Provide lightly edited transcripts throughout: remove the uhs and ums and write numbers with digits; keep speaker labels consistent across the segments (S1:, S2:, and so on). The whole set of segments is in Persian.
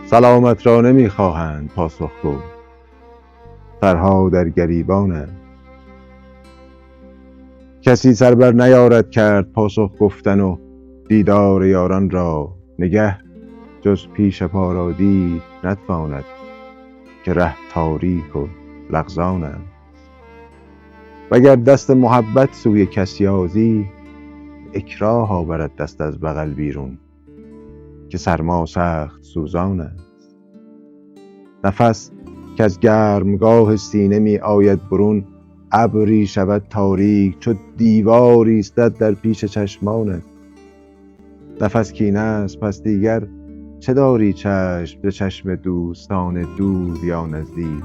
S1: سلامت را نمیخواهند پاسخگو، سرها در گریبانند. کسی سر بر نیارد کرد پاسخ گفتن و دیدار یاران را نگه، جز پیش پا را دید نتواند که ره تاریک و لغزانند. وگر دست محبت سوی کس یازی، اکراه آورد دست از بغل بیرون که سرما سخت سوزان است. نفس که از گرمگاه سینه می آید برون، ابری شود تاریک چو دیواری ایستد در پیش چشمانت. نفس کینه است پس دیگر چه داری چشم ز چشم دوستان دور یا نزدیک.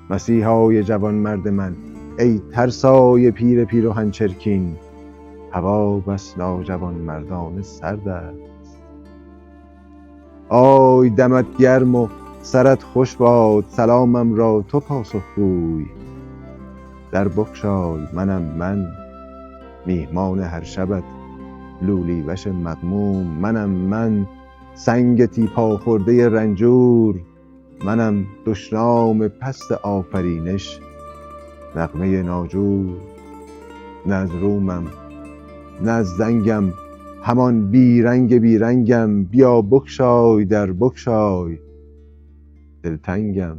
S1: مسیحای جوانمرد من ای ترسای پیر پیرهن چرکین، هوا بس ناجوانمردانه سرد است. آی دمت گرم و سرت خوش باد، سلامم را تو پاسخ گوی. در بگشای منم من، میهمان هر شبت لولی وش مغموم منم من. سنگ تیپا خورده رنجور منم، دشنام پست آفرینش نغمه ناجور. نه از رومم نه از زنگم، همان بیرنگ بیرنگم. بیا بگشای در بگشای، دلتنگم.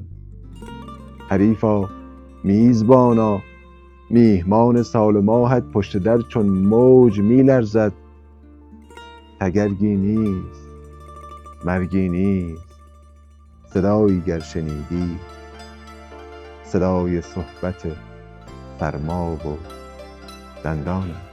S1: حریفا میزبانا، میهمان سال و ماهت پشت در چون موج می لرزد. تگرگی نیست مرگی نیست، صدایی گر شنیدی صدای صحبت سرما و دندان است.